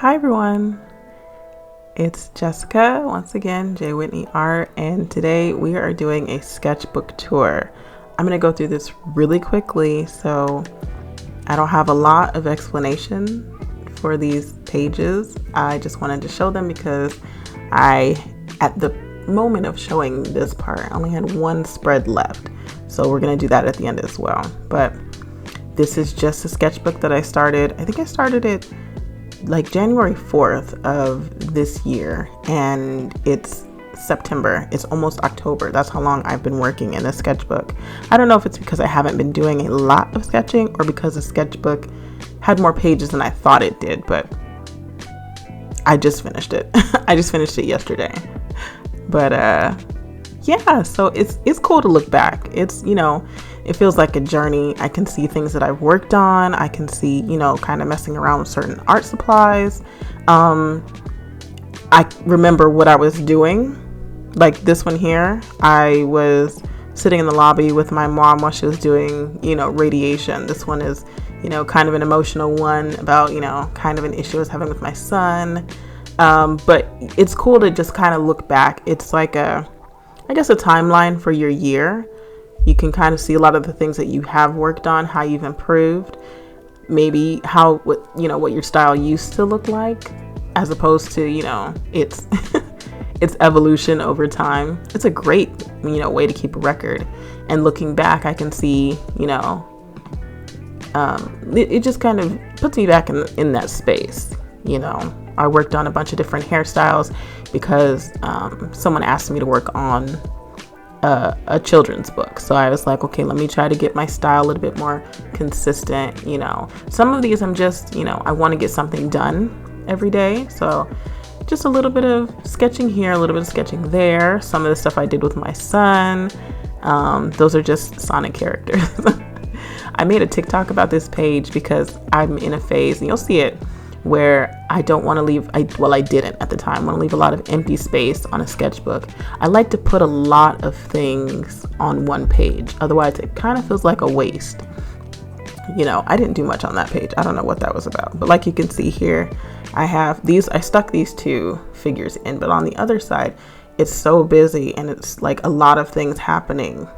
Hi everyone, it's Jessica, once again, J. Whitney Art, and today we are doing a sketchbook tour. I'm going to go through this really quickly, so I don't have a lot of explanation for these pages. I just wanted to show them because at the moment of showing this part, I only had one spread left, so we're going to do that at the end as well. But this is just a sketchbook that I started. I think I started it like January 4th of this year, and it's September. It's almost October. That's how long I've been working in a sketchbook. I don't know if it's because I haven't been doing a lot of sketching or because the sketchbook had more pages than I thought it did, but I just finished it. I just finished it yesterday. But yeah, so it's cool to look back. It's, it feels like a journey. I can see things that I've worked on. I can see, kind of messing around with certain art supplies. I remember what I was doing. Like this one here, I was sitting in the lobby with my mom while she was doing, radiation. This one is, kind of an emotional one about, kind of an issue I was having with my son. But it's cool to just kind of look back. It's like a timeline for your year. You can kind of see a lot of the things that you have worked on, how you've improved, maybe what your style used to look like, as opposed to, its its evolution over time. It's a great, way to keep a record. And looking back, I can see, it just kind of puts me back in that space. I worked on a bunch of different hairstyles because someone asked me to work on a children's book. So I was like, okay, let me try to get my style a little bit more consistent. Some of these I'm just, I want to get something done every day. So just a little bit of sketching here, a little bit of sketching there. Some of the stuff I did with my son. Those are just Sonic characters. I made a TikTok about this page because I'm in a phase, and you'll see it, where I don't want to leave, I didn't at the time, want to leave a lot of empty space on a sketchbook. I like to put a lot of things on one page. Otherwise, it kind of feels like a waste. I didn't do much on that page. I don't know what that was about. But like you can see here, I stuck these two figures in, but on the other side, it's so busy and it's like a lot of things happening.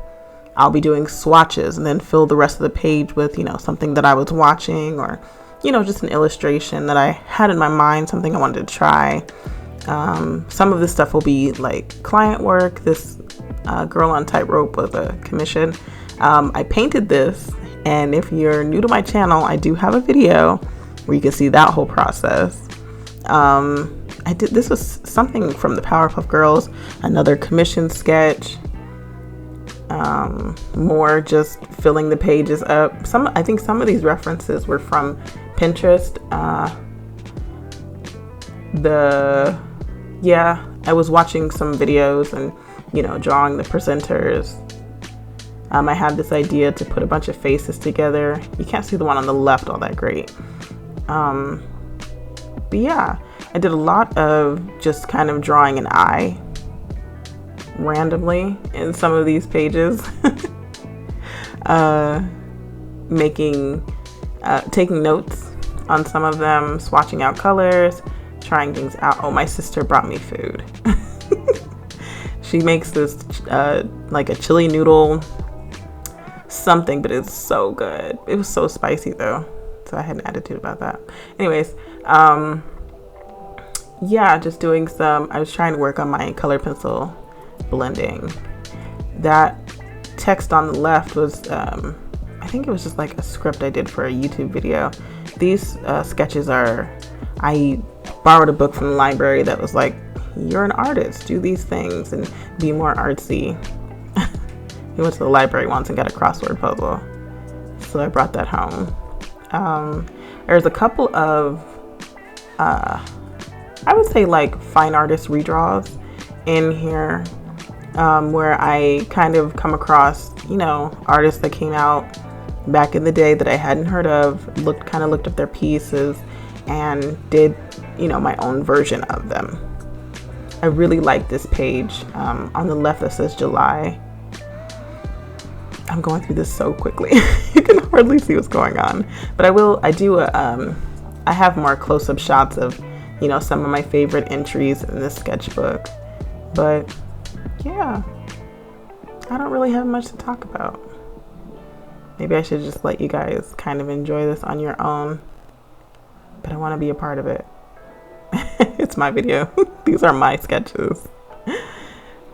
I'll be doing swatches and then fill the rest of the page with, something that I was watching, or just an illustration that I had in my mind, something I wanted to try. Some of this stuff will be like client work. This girl on tightrope was a commission. I painted this, and if you're new to my channel, I do have a video where you can see that whole process. This was something from the Powerpuff Girls, another commission sketch. More just filling the pages up. I think some of these references were from Pinterest. I was watching some videos and drawing the presenters. I had this idea to put a bunch of faces together. You can't see the one on the left all that great. But yeah, I did a lot of just kind of drawing an eye randomly in some of these pages. Taking notes on some of them, swatching out colors, trying things out. Oh, my sister brought me food. She makes this like a chili noodle something, but it's so good. It was so spicy though, so I had an attitude about that. Anyways, yeah, just doing I was trying to work on my color pencil blending. That text on the left was I think it was just like a script I did for a YouTube video. These sketches I borrowed a book from the library that was like, you're an artist, do these things and be more artsy. We went to the library once and got a crossword puzzle, so I brought that home. There's a couple of I would say like fine artist redraws in here, where I kind of come across, artists that came out back in the day that I hadn't heard of, looked up their pieces and did, my own version of them. I really like this page on the left that says July. I'm going through this so quickly. You can hardly see what's going on, but I have more close-up shots of some of my favorite entries in this sketchbook. But yeah, I don't really have much to talk about. Maybe I should just let you guys kind of enjoy this on your own, but I want to be a part of it. It's my video. These are my sketches.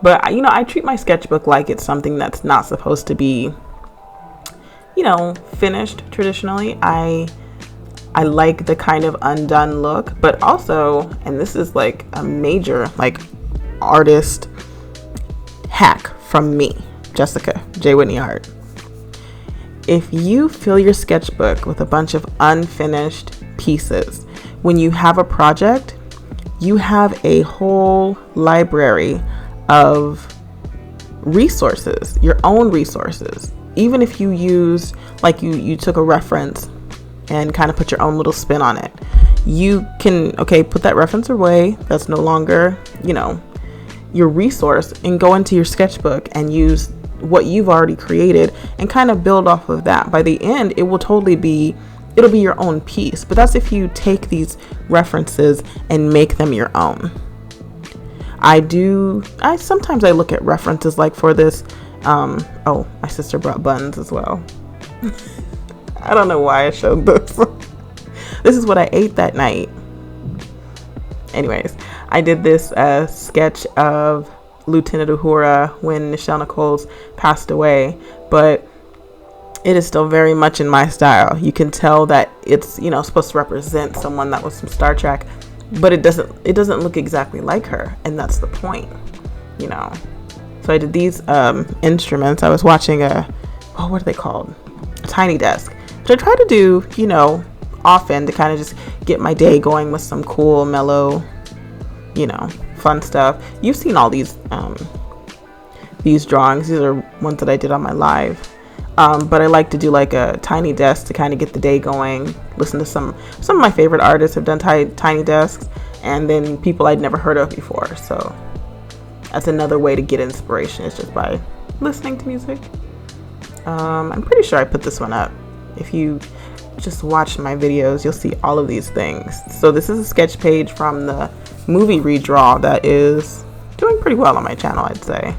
But I treat my sketchbook like it's something that's not supposed to be, finished traditionally. I like the kind of undone look, but also, and this is like a major artist hack from me, Jessica J. Whitney Hart. If you fill your sketchbook with a bunch of unfinished pieces, when you have a project, you have a whole library of resources, your own resources. Even if you use, you took a reference and kind of put your own little spin on it, you can, put that reference away. That's no longer, your resource, and go into your sketchbook and use what you've already created and kind of build off of that. By the end, it'll be your own piece. But that's if you take these references and make them your own. Sometimes I look at references like for this. My sister brought buns as well. I don't know why I showed this. This is what I ate that night. Anyways, I did this sketch of Lieutenant Uhura when Nichelle Nichols passed away, but it is still very much in my style. You can tell that it's supposed to represent someone that was from Star Trek, but it doesn't look exactly like her, and that's the point. So I did these instruments. I was watching what are they called? A tiny desk, which I try to do often to kind of just get my day going with some cool, mellow, fun stuff. You've seen all these drawings. These are ones that I did on my live. But I like to do a tiny desk to kind of get the day going. Listen to some of my favorite artists have done tiny desks, and then people I'd never heard of before. So that's another way to get inspiration, is just by listening to music. I'm pretty sure I put this one up. If you just watch my videos, you'll see all of these things. So this is a sketch page from the movie redraw that is doing pretty well on my channel, I'd say.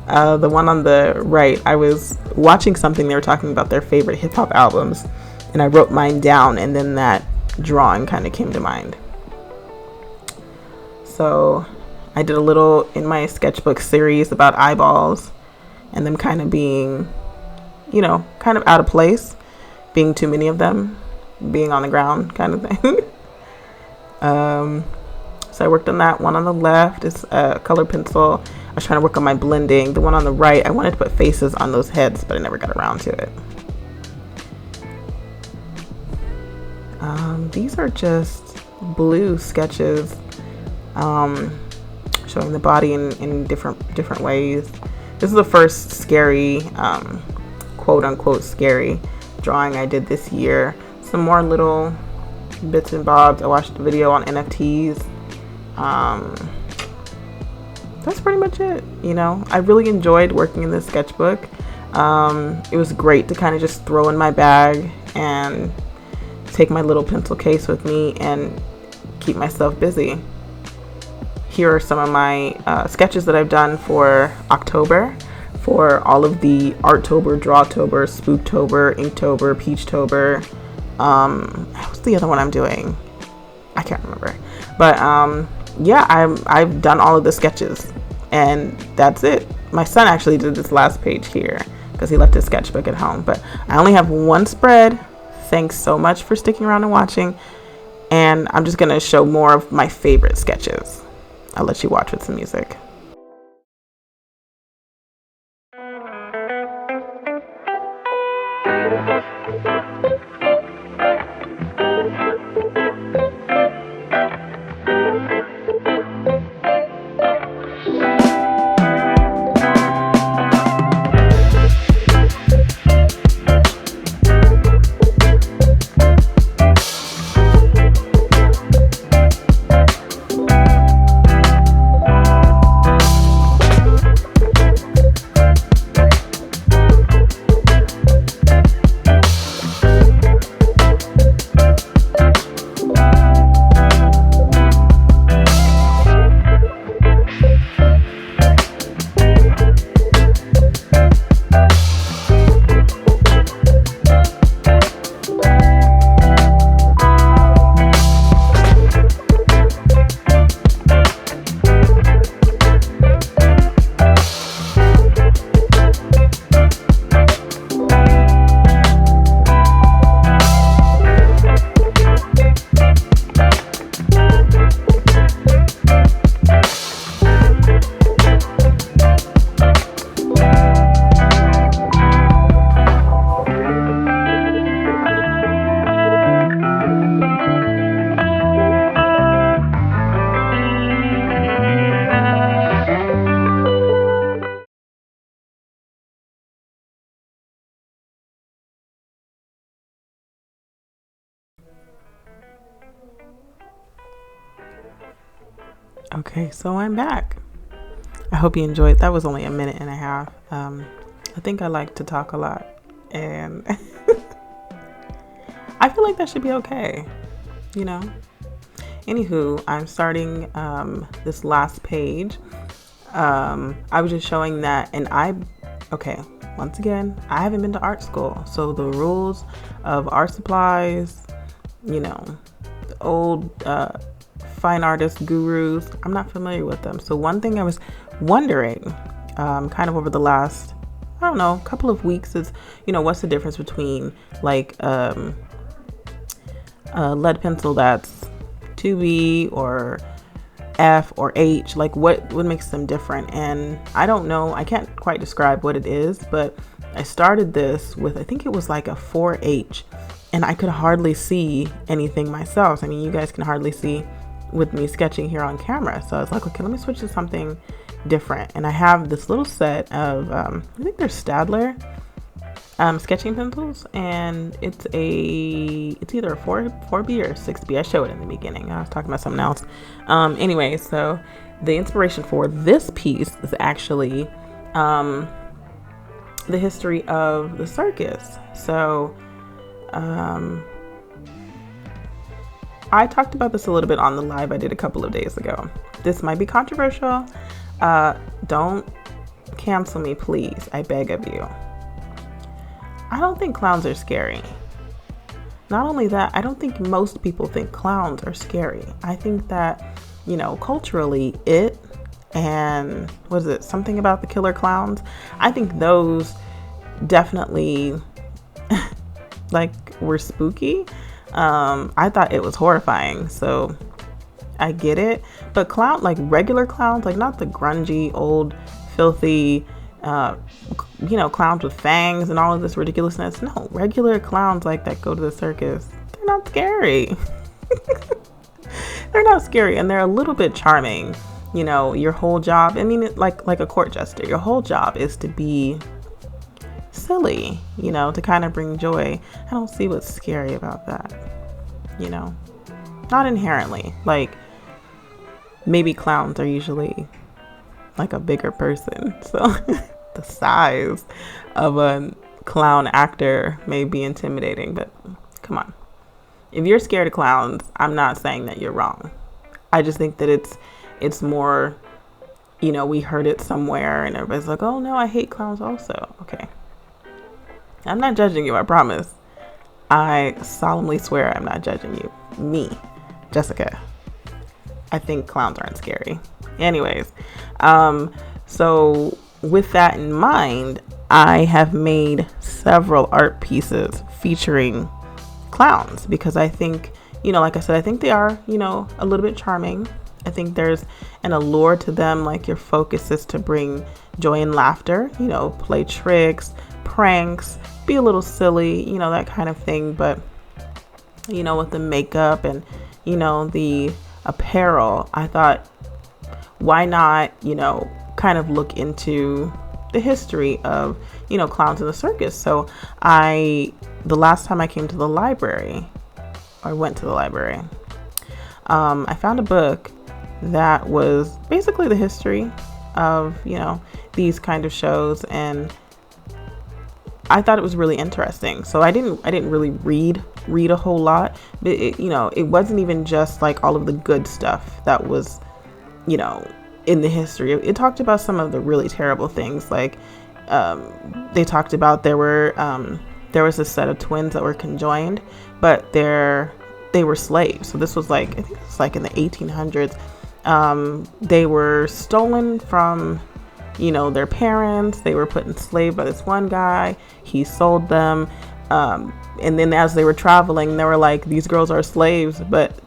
The one on the right, I was watching something, they were talking about their favorite hip hop albums, and I wrote mine down, and then that drawing kind of came to mind. So I did a little in my sketchbook series about eyeballs and them kind of being, kind of out of place, being too many of them, being on the ground kind of thing. So I worked on that. One on the left is a color pencil. I was trying to work on my blending. The one on the right, I wanted to put faces on those heads, but I never got around to it. These are just blue sketches, showing the body in different ways. This is the first scary, quote unquote scary drawing I did this year. Some more little bits and bobs. I watched a video on NFTs. That's pretty much it. I really enjoyed working in this sketchbook. It was great to kind of just throw in my bag and take my little pencil case with me and keep myself busy. Here are some of my sketches that I've done for October, for all of the Arttober, Drawtober, Spooktober, Inktober, Peachtober. What's the other one I'm doing? I can't remember. But yeah, I've done all of the sketches, and that's it. My son actually did this last page here because he left his sketchbook at home, but I only have one spread. Thanks so much for sticking around and watching, and I'm just gonna show more of my favorite sketches. I'll let you watch with some music. Okay, so I'm back. I hope you enjoyed. That was only a minute and a half. I think I like to talk a lot, and I feel like that should be okay, you know? Anywho, I'm starting this last page. I was just showing that, and okay, once again, I haven't been to art school, so the rules of art supplies, the old fine artist gurus, I'm not familiar with them. So one thing I was wondering, kind of over the last, I don't know, couple of weeks is, what's the difference between like a lead pencil that's 2B or F or H, like what makes them different? And I don't know, I can't quite describe what it is, but I started this with, I think it was like a 4H, and I could hardly see anything myself. I mean, you guys can hardly see with me sketching here on camera. So I was like, okay, let me switch to something different. And I have this little set of, I think they're Stadler sketching pencils, and it's either a 4B or 6B. I showed it in the beginning. I was talking about something else. Anyway, so the inspiration for this piece is actually the history of the circus. So I talked about this a little bit on the live I did a couple of days ago. This might be controversial. Don't cancel me, please. I beg of you. I don't think clowns are scary. Not only that, I don't think most people think clowns are scary. I think that, culturally, it and something about the killer clowns, I think those definitely were spooky. I thought it was horrifying, so I get it. But regular clowns, not the grungy, old, filthy, clowns with fangs and all of this ridiculousness. No, regular clowns that go to the circus, they're not scary. They're not scary, and they're a little bit charming. Your whole job, like a court jester, your whole job is to be silly, to kind of bring joy. I don't see what's scary about that, not inherently. Maybe clowns are usually a bigger person, so the size of a clown actor may be intimidating, but come on. If you're scared of clowns, I'm not saying that you're wrong. I just think that it's more, we heard it somewhere and everybody's like, oh no, I hate clowns also. Okay. I'm not judging you, I promise. I solemnly swear I'm not judging you. Me, Jessica. I think clowns aren't scary. Anyways, so with that in mind, I have made several art pieces featuring clowns because I think, like I said, I think they are, a little bit charming. I think there's an allure to them, your focus is to bring joy and laughter, play tricks, pranks, be a little silly, that kind of thing. But, with the makeup and, the apparel, I thought, why not, kind of look into the history of, clowns in the circus. So the last time I came to the library, I went to the library, I found a book that was basically the history of, these kind of shows, and I thought it was really interesting. So I didn't really read a whole lot, but it wasn't even just all of the good stuff that was, in the history. It talked about some of the really terrible things. They talked about there was a set of twins that were conjoined, but they were slaves. So this was I think it was in the 1800s. They were stolen from, their parents. They were put in slave by this one guy. He sold them. And then as they were traveling, they were like, these girls are slaves, but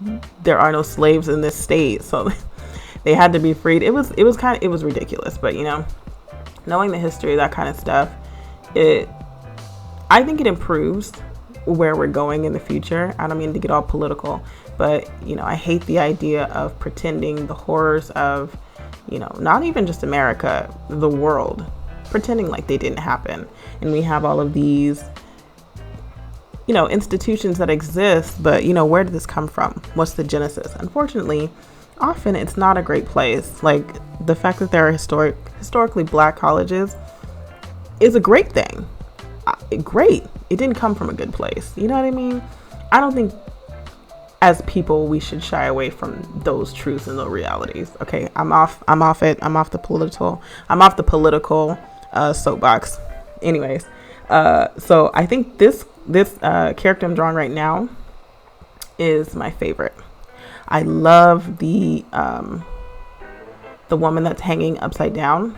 there are no slaves in this state. So they had to be freed. It was ridiculous, but knowing the history of that kind of stuff, I think it improves where we're going in the future. I don't mean to get all political, but I hate the idea of pretending the horrors of, not even just America, the world, pretending like they didn't happen. And we have all of these, institutions that exist, but where did this come from? What's the genesis? Unfortunately, often it's not a great place. Like, the fact that there are historically black colleges is a great thing. Great. It didn't come from a good place. You know what I mean? I don't think as people we should shy away from those truths and those realities. Okay, I'm off the political soapbox. Anyways, so I think this character I'm drawing right now is my favorite. I love the woman that's hanging upside down.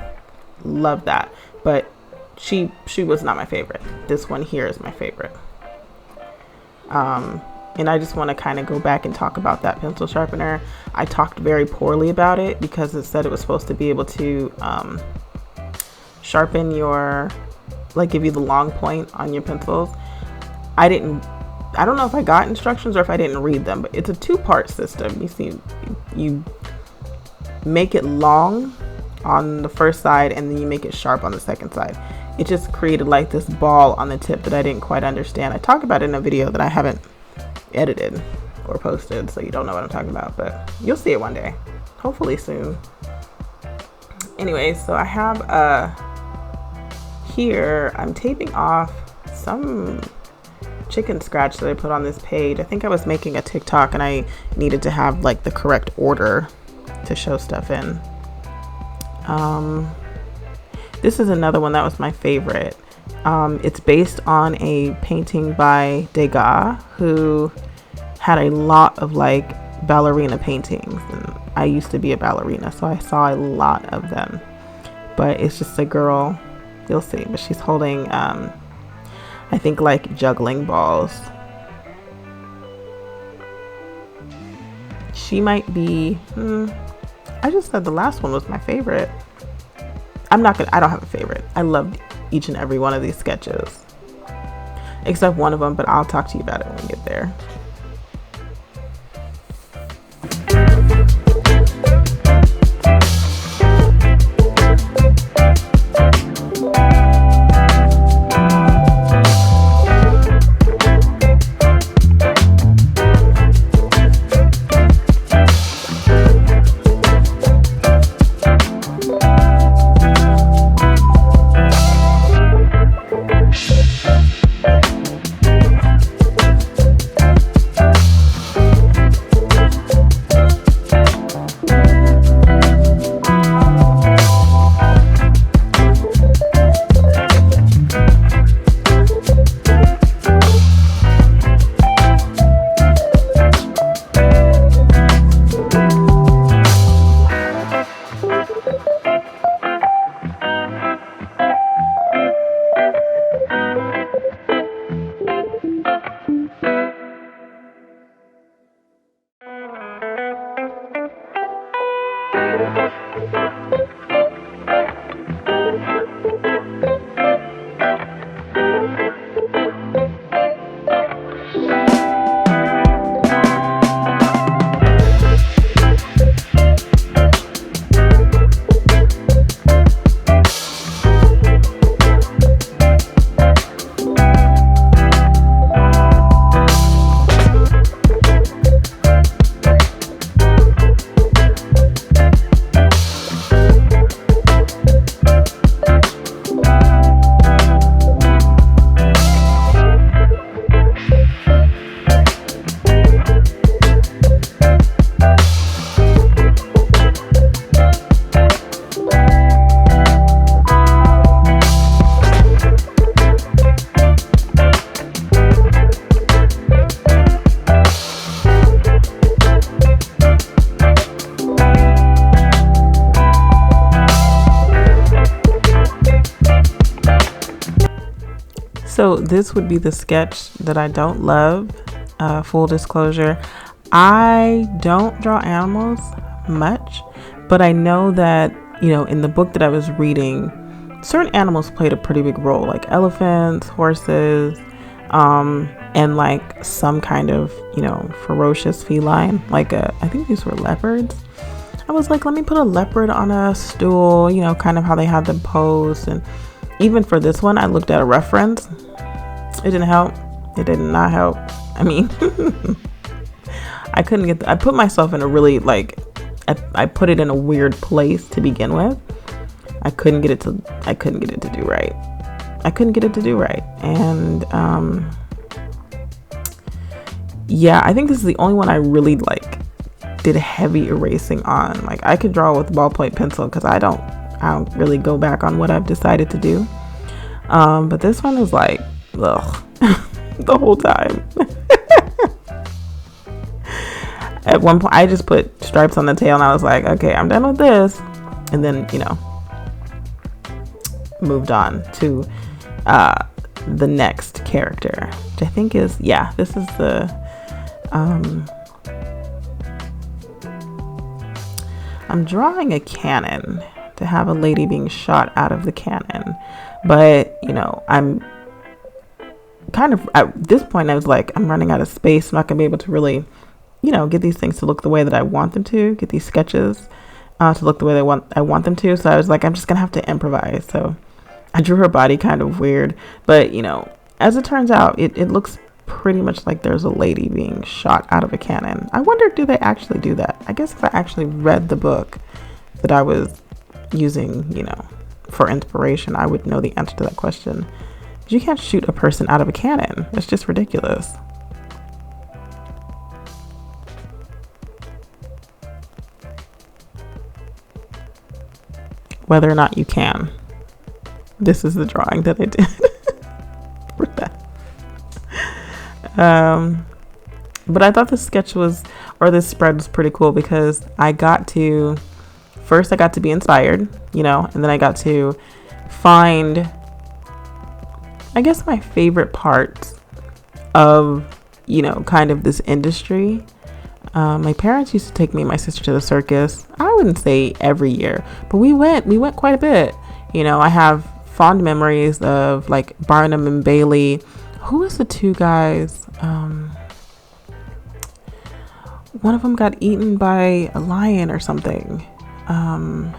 Love that. But she was not my favorite. This one here is my favorite. And I just want to kind of go back and talk about that pencil sharpener. I talked very poorly about it because it said it was supposed to be able to sharpen your, like, give you the long point on your pencils. I don't know if I got instructions or if I didn't read them, but it's a 2-part system. You see, you make it long on the first side and then you make it sharp on the second side. It just created like this ball on the tip that I didn't quite understand. I talked about it in a video that I haven't edited or posted, so you don't know what I'm talking about, but you'll see it one day, hopefully soon. Anyway, so I have here I'm taping off some chicken scratch that I put on this page. I think I was making a TikTok and I needed to have like the correct order to show stuff in. This is another one that was my favorite. It's based on a painting by Degas, who had a lot of like ballerina paintings, and I used to be a ballerina, so I saw a lot of them. But it's just a girl, you'll see, but she's holding I think like juggling balls. She might be I just said the last one was my favorite. I don't have a favorite. I loved each and every one of these sketches except one of them, but I'll talk to you about it when we get there. So this would be the sketch that I don't love. Full disclosure, I don't draw animals much, but I know that, you know, in the book that I was reading, certain animals played a pretty big role, like elephants, horses, and like some kind of, you know, ferocious feline, like I think these were leopards. I was like, let me put a leopard on a stool, you know, kind of how they had them posed. And even for this one, I looked at a reference. It didn't help. It did not help. I mean, I couldn't get I put myself in a really, like, I put it in a weird place to begin with. I couldn't get it to do right. And yeah, I think this is the only one I really like did heavy erasing on. Like, I could draw with ballpoint pencil because I don't really go back on what I've decided to do. But this one is like, ugh, the whole time. At one point, I just put stripes on the tail and I was like, okay, I'm done with this. And then, moved on to the next character, which I think is, this is the, I'm drawing a cannon to have a lady being shot out of the cannon. But, I'm kind of, at this point, I was like, I'm running out of space. I'm not going to be able to really, get these things to look the way that I want them to, get these sketches to look the way I want them to. So I was like, I'm just going to have to improvise. So I drew her body kind of weird. But, as it turns out, it looks pretty much like there's a lady being shot out of a cannon. I wonder, do they actually do that? I guess if I actually read the book that I was using, for inspiration, I would know the answer to that question. But you can't shoot a person out of a cannon. It's just ridiculous. Whether or not you can. This is the drawing that I did for that. But I thought this spread was pretty cool because I got to be inspired, and then I got to find, I guess, my favorite parts of, kind of this industry. My parents used to take me and my sister to the circus. I wouldn't say every year, but we went quite a bit. I have fond memories of like Barnum and Bailey. Who was the two guys? One of them got eaten by a lion or something. I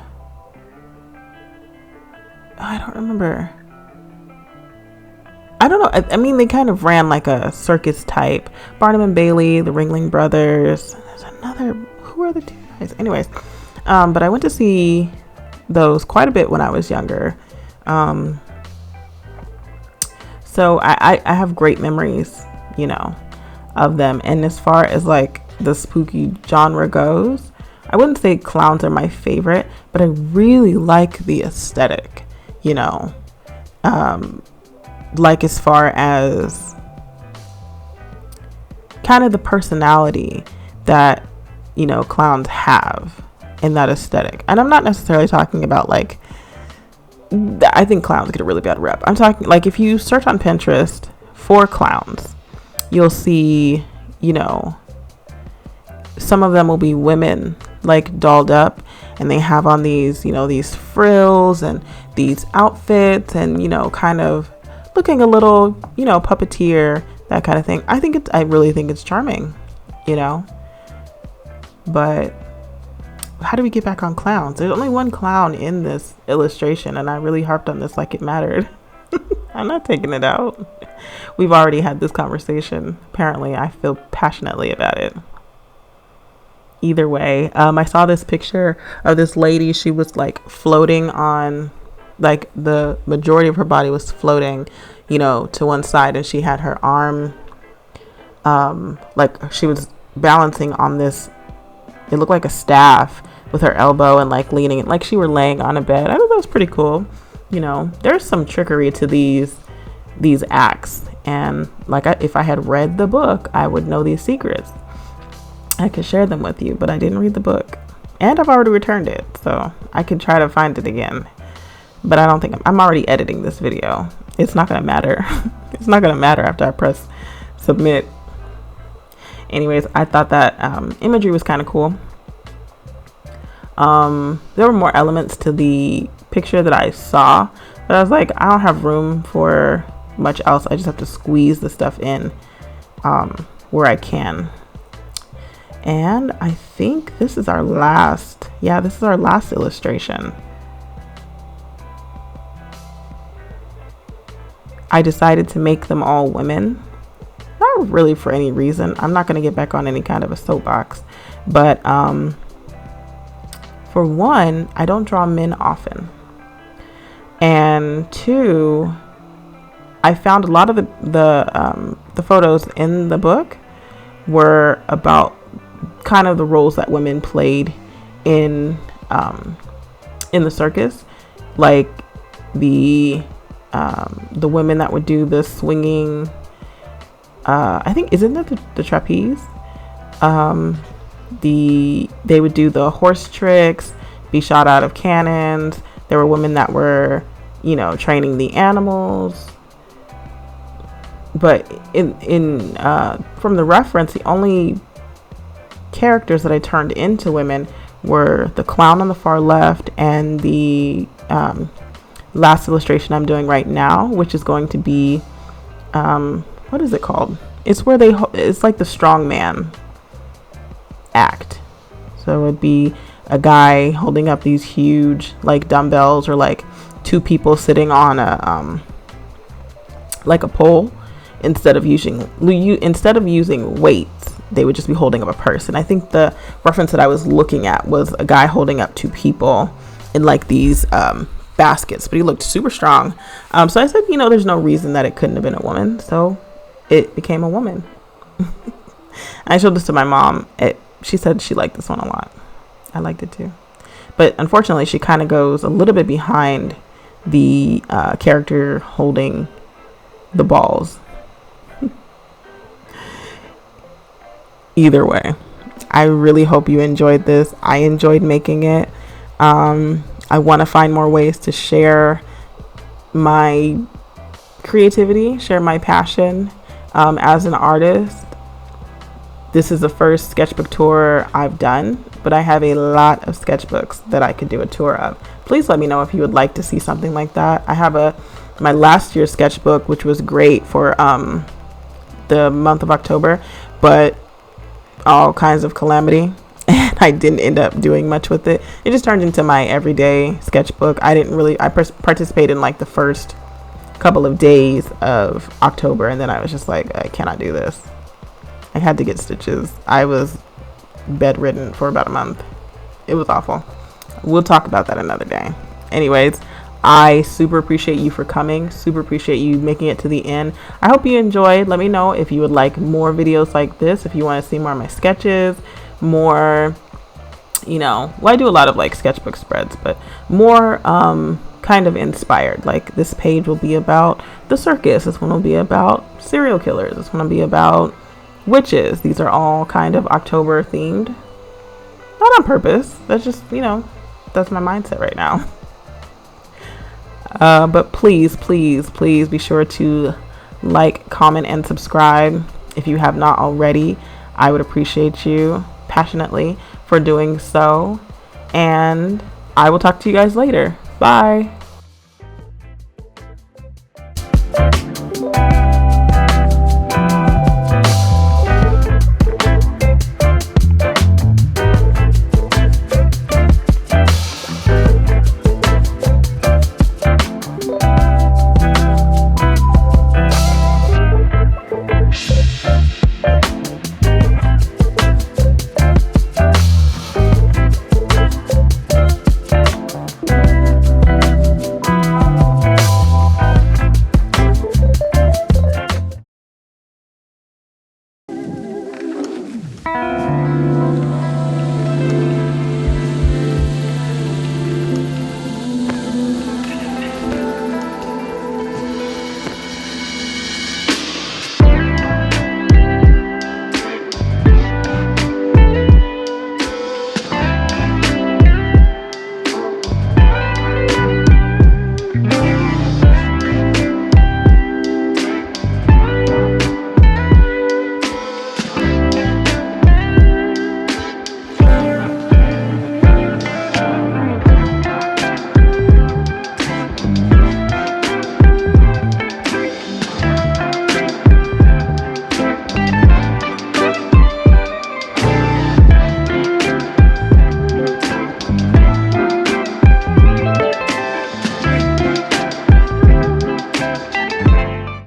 don't remember. I don't know. I mean, they kind of ran like a circus type. Barnum and Bailey, the Ringling Brothers. There's another. Who are the two guys? Anyways, but I went to see those quite a bit when I was younger. So I have great memories, of them. And as far as like the spooky genre goes, I wouldn't say clowns are my favorite, but I really like the aesthetic, like as far as kind of the personality that, clowns have in that aesthetic. And I'm not necessarily talking about like, I think clowns get a really bad rep. I'm talking like if you search on Pinterest for clowns, you'll see, some of them will be women like dolled up and they have on these, these frills and these outfits and, kind of looking a little, puppeteer, that kind of thing. I really think it's charming, but how do we get back on clowns? There's only one clown in this illustration and I really harped on this like it mattered. I'm not taking it out. We've already had this conversation. Apparently I feel passionately about it. Either way, I saw this picture of this lady. She was like floating on, like the majority of her body was floating, to one side, and she had her arm, like she was balancing on this, it looked like a staff with her elbow and like leaning, like she were laying on a bed. I thought that was pretty cool. There's some trickery to these acts, and like if I had read the book, I would know these secrets. I could share them with you, but I didn't read the book and I've already returned it, so I could try to find it again, but I don't think I'm already editing this video. It's not going to matter. It's not going to matter after I press submit. Anyways, I thought that imagery was kind of cool. There were more elements to the picture that I saw, but I was like, I don't have room for much else. I just have to squeeze the stuff in where I can. And I think this is our last, illustration. I decided to make them all women. Not really for any reason. I'm not going to get back on any kind of a soapbox. But for one, I don't draw men often. And two, I found a lot of the photos in the book were about kind of the roles that women played in the circus, like the women that would do the swinging. I think, isn't that the trapeze? They would do the horse tricks, be shot out of cannons. There were women that were, training the animals. But in from the reference, the only characters that I turned into women were the clown on the far left and the last illustration I'm doing right now, which is going to be what is it called? It's where it's like the strongman act. So it'd be a guy holding up these huge like dumbbells, or like two people sitting on a like a pole. Instead of using weights, they would just be holding up a person. I think the reference that I was looking at was a guy holding up two people in like these baskets, but he looked super strong. So I said, there's no reason that it couldn't have been a woman. So it became a woman. I showed this to my mom. She said she liked this one a lot. I liked it too. But unfortunately, she kind of goes a little bit behind the character holding the balls. Either way, I really hope you enjoyed this. I enjoyed making it. I want to find more ways to share my creativity, share my passion as an artist. This is the first sketchbook tour I've done, but I have a lot of sketchbooks that I could do a tour of. Please let me know if you would like to see something like that. I have my last year's sketchbook, which was great for the month of October, but all kinds of calamity, and I didn't end up doing much with it. It just turned into my everyday sketchbook. I participated in like the first couple of days of October, and then I was just like, I cannot do this. I had to get stitches. I was bedridden for about a month. It was awful. We'll talk about that another day. Anyways, I super appreciate you for coming. Super appreciate you making it to the end. I hope you enjoyed. Let me know if you would like more videos like this. If you want to see more of my sketches, more, I do a lot of like sketchbook spreads, but more kind of inspired. Like this page will be about the circus. This one will be about serial killers. This one will be about witches. These are all kind of October themed. Not on purpose. That's just, that's my mindset right now. But please be sure to like, comment, and subscribe if you have not already. I would appreciate you passionately for doing so. And I will talk to you guys later. Bye.